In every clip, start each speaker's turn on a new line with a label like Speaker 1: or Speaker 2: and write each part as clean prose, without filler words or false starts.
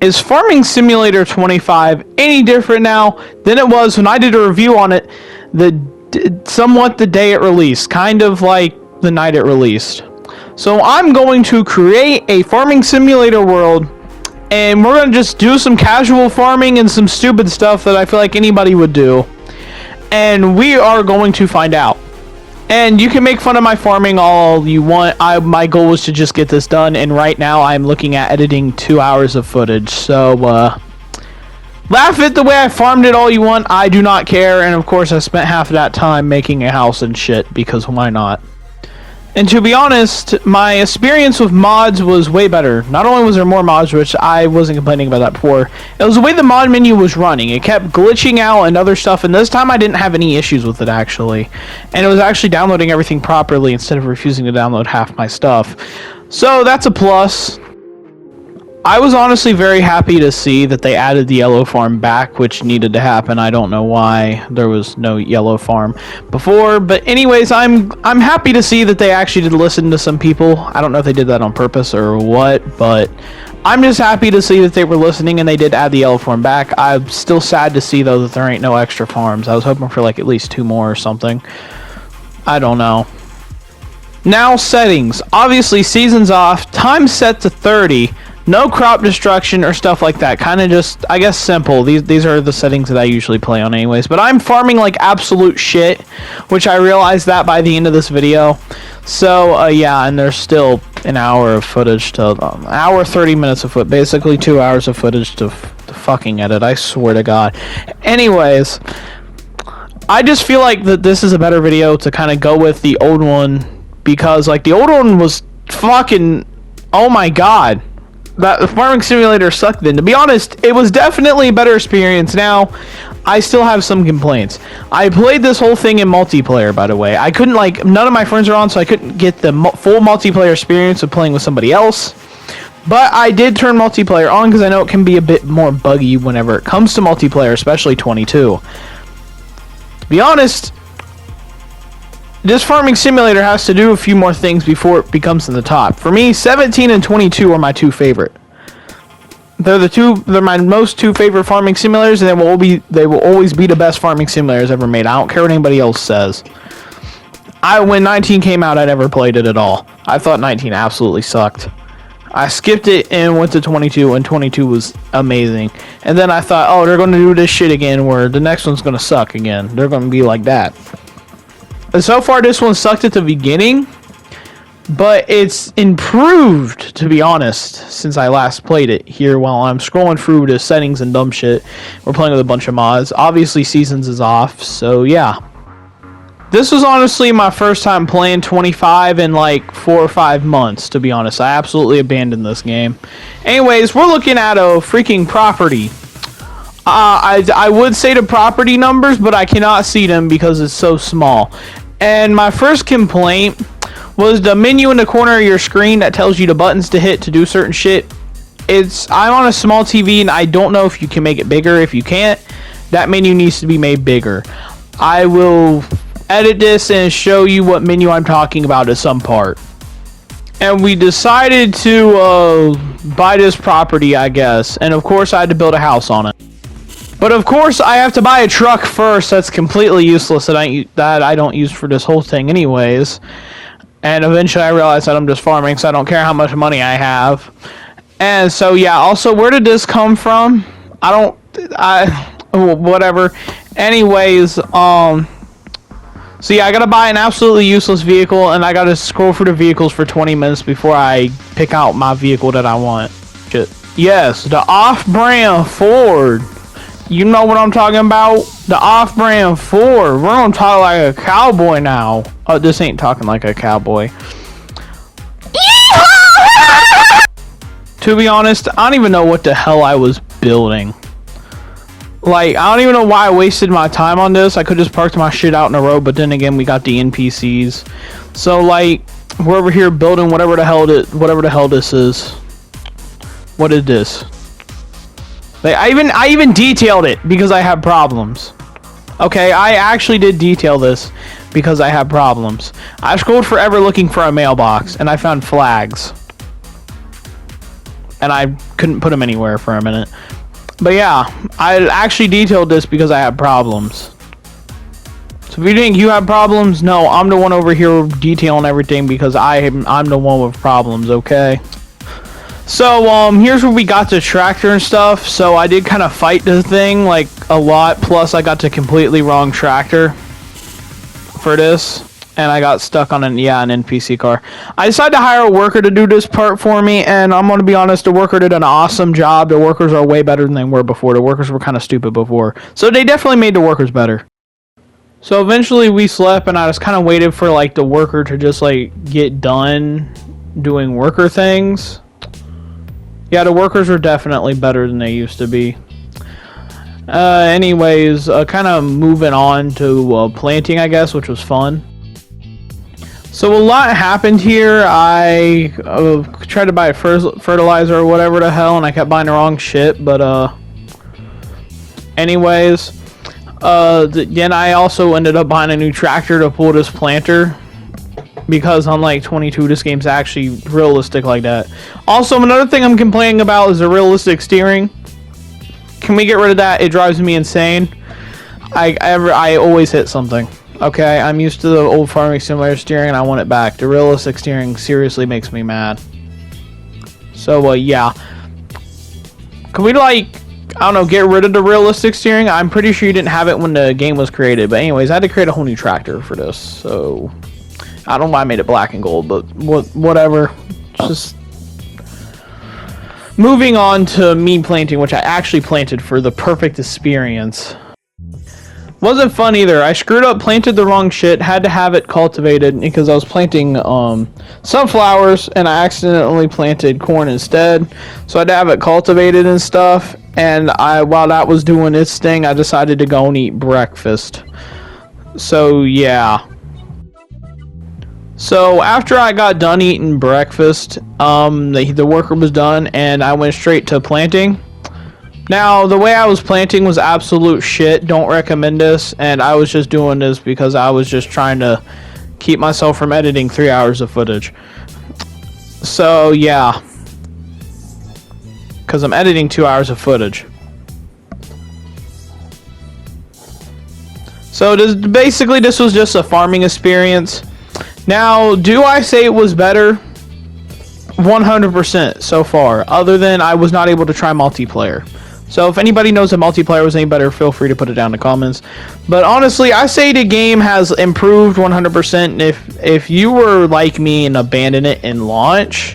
Speaker 1: Is Farming Simulator 25 any different now than it was when I did a review on it somewhat the day it released, kind of like the night it released? So I'm going to create a Farming Simulator world, and we're going to just do some casual farming and some stupid stuff that I feel like anybody would do. And we are going to find out. And you can make fun of my farming all you want. My goal was to just get this done, and right now I'm looking at editing 2 hours of footage. So, laugh at the way I farmed it all you want. I do not care, and of course I spent half of that time making a house and shit, because why not? And to be honest, my experience with mods was way better. Not only was there more mods, which I wasn't complaining about that before, it was the way the mod menu was running. It kept glitching out and other stuff, and this time I didn't have any issues with it, actually. And it was actually downloading everything properly instead of refusing to download half my stuff. So that's a plus. I was honestly very happy to see that they added the yellow farm back, which needed to happen. I don't know why there was no yellow farm before, but anyways, I'm happy to see that they actually did listen to some people. I don't know if they did that on purpose or what, but I'm just happy to see that they were listening and they did add the yellow farm back. I'm still sad to see though that there ain't no extra farms. I was hoping for like at least 2 more or something. I don't know. Now settings. Obviously seasons off, time set to 30. No crop destruction or stuff like that. Kind of just, I guess, simple. These are the settings that I usually play on anyways. But I'm farming like absolute shit, which I realized that by the end of this video. So, yeah, and there's still an hour of footage to, hour 30 minutes of footage. Basically 2 hours of footage to fucking edit. I swear to God. Anyways, I just feel like that this is a better video to kind of go with the old one. Because, like, the old one was fucking, oh my God. That Farming Simulator sucked then. To be honest, it was definitely a better experience. Now, I still have some complaints. I played this whole thing in multiplayer, by the way. I couldn't, like, none of my friends are on, so I couldn't get the full multiplayer experience of playing with somebody else. But I did turn multiplayer on because I know it can be a bit more buggy whenever it comes to multiplayer, especially 22. To be honest, this Farming Simulator has to do a few more things before it becomes in the top. For me, 17 and 22 are my 2 favorite. They're my most 2 favorite farming simulators, and they will always be the best farming simulators ever made. I don't care what anybody else says. When 19 came out, I never played it at all. I thought 19 absolutely sucked. I skipped it and went to 22, and 22 was amazing. And then I thought, oh, they're going to do this shit again where the next one's going to suck again. They're going to be like that. And so far, this one sucked at the beginning, but it's improved, to be honest, since I last played it. Here, while I'm scrolling through the settings and dumb shit, we're playing with a bunch of mods. Obviously, Seasons is off, so yeah. This was honestly my first time playing 25 in like 4 or 5 months, to be honest. I absolutely abandoned this game. Anyways, we're looking at a freaking property. I would say the property numbers, but I cannot see them because it's so small. And my first complaint was the menu in the corner of your screen that tells you the buttons to hit to do certain shit. I'm on a small TV and I don't know if you can make it bigger. If you can't, that menu needs to be made bigger. I will edit this and show you what menu I'm talking about at some part. And we decided to buy this property, I guess. And of course I had to build a house on it. But of course, I have to buy a truck first. That's completely useless that I don't use for this whole thing anyways. And eventually I realized that I'm just farming, so I don't care how much money I have. And so, yeah, also, where did this come from? Whatever. Anyways, so yeah, I gotta buy an absolutely useless vehicle, and I gotta scroll through the vehicles for 20 minutes before I pick out my vehicle that I want. Shit. Yes, the off-brand Ford. You know what I'm talking about? The off-brand Ford. We're gonna talk like a cowboy now. Oh, this ain't talking like a cowboy. To be honest, I don't even know what the hell I was building. Like, I don't even know why I wasted my time on this. I could just parked my shit out in the road, but then again, we got the NPCs. So, like, we're over here building whatever the hell this is. What is this? I even detailed it because I have problems. Okay, I actually did detail this because I have problems. I scrolled forever looking for a mailbox, and I found flags. and I couldn't put them anywhere for a minute. But yeah, I actually detailed this because I had problems. So if you think you have problems, no, I'm the one over here detailing everything because I'm the one with problems, okay? So here's where we got the tractor and stuff. So I did kind of fight the thing like a lot, plus I got the completely wrong tractor for this, and I got stuck on an NPC car. I decided to hire a worker to do this part for me, and I'm going to be honest, the worker did an awesome job. The workers are way better than they were before. The workers were kind of stupid before, so they definitely made the workers better. So eventually we slept, and I just kind of waited for like the worker to just like get done doing worker things. Yeah, the workers are definitely better than they used to be. Anyways, kind of moving on to planting, I guess, which was fun. So a lot happened here. I tried to buy fertilizer or whatever the hell, and I kept buying the wrong shit. But anyways, then I also ended up buying a new tractor to pull this planter, because unlike 22, this game's actually realistic like that. Also, another thing I'm complaining about is the realistic steering. Can we get rid of that? It drives me insane. I always hit something. Okay, I'm used to the old farming simulator steering, and I want it back. The realistic steering seriously makes me mad. So, yeah. Can we, like, I don't know, get rid of the realistic steering? I'm pretty sure you didn't have it when the game was created. But anyways, I had to create a whole new tractor for this. So, I don't know why I made it black and gold, but whatever. Just moving on to me planting, which I actually planted for the perfect experience. Wasn't fun either. I screwed up, planted the wrong shit, had to have it cultivated because I was planting sunflowers, and I accidentally planted corn instead. So I had to have it cultivated and stuff. And while that was doing its thing, I decided to go and eat breakfast. So yeah. So after I got done eating breakfast, the worker was done, and I went straight to planting. Now, the way I was planting was absolute shit. Don't recommend this, and I was just doing this because I was just trying to keep myself from editing 3 hours of footage. So, yeah. Because I'm editing 2 hours of footage. So, basically, this was just a farming experience. Now, do I say it was better? 100% so far, other than I was not able to try multiplayer. So if anybody knows if multiplayer was any better, feel free to put it down in the comments. But honestly, I say the game has improved 100%. If you were like me and abandoned it in launch,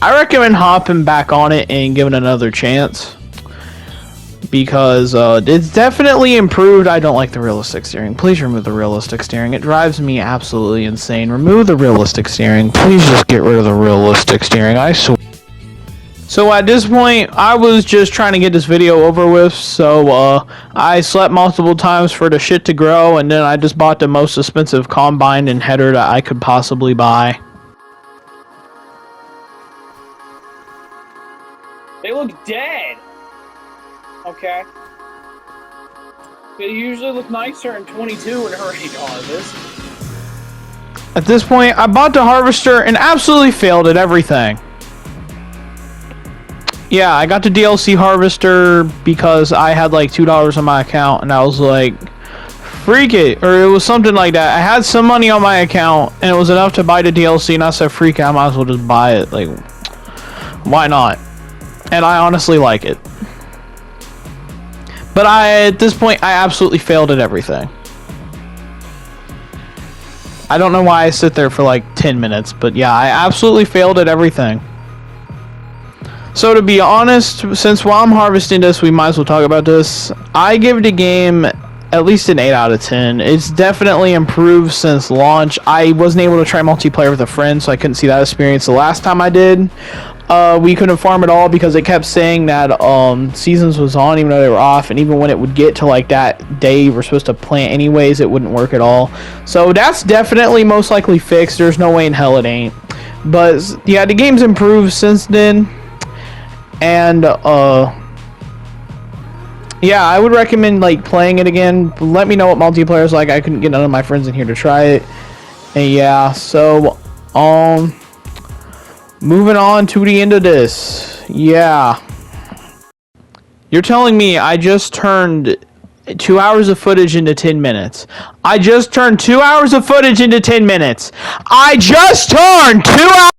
Speaker 1: I recommend hopping back on it and giving it another chance. Because it's definitely improved. I don't like the realistic steering. Please remove the realistic steering. It drives me absolutely insane. Remove the realistic steering. Please just get rid of the realistic steering. I swear. So at this point, I was just trying to get this video over with. So I slept multiple times for the shit to grow. And then I just bought the most expensive combine and header that I could possibly buy.
Speaker 2: They look dead. Okay. They usually look nicer in 22 and already harvest.
Speaker 1: At this point, I bought the harvester and absolutely failed at everything. Yeah, I got the DLC harvester because I had like $2 on my account, and I was like, freak it, or it was something like that. I had some money on my account, and it was enough to buy the DLC, and I said, freak it, I might as well just buy it. Like, why not? And I honestly like it. But at this point, I absolutely failed at everything. I don't know why I sit there for like 10 minutes, but yeah, I absolutely failed at everything. So to be honest, since while I'm harvesting this, we might as well talk about this. I give the game at least an 8 out of 10. It's definitely improved since launch. I wasn't able to try multiplayer with a friend, so I couldn't see that experience the last time I did. We couldn't farm at all because it kept saying that seasons was on even though they were off, and even when it would get to like that day we're supposed to plant anyways, it wouldn't work at all. So that's definitely most likely fixed. There's no way in hell it ain't. But yeah, the game's improved since then. And yeah, I would recommend like playing it again. Let me know what multiplayer is like. I couldn't get none of my friends in here to try it. And yeah, so moving on to the end of this. Yeah. You're telling me I just turned 2 hours of footage into 10 minutes. I just turned 2 hours of footage into 10 minutes. I just turned 2 hours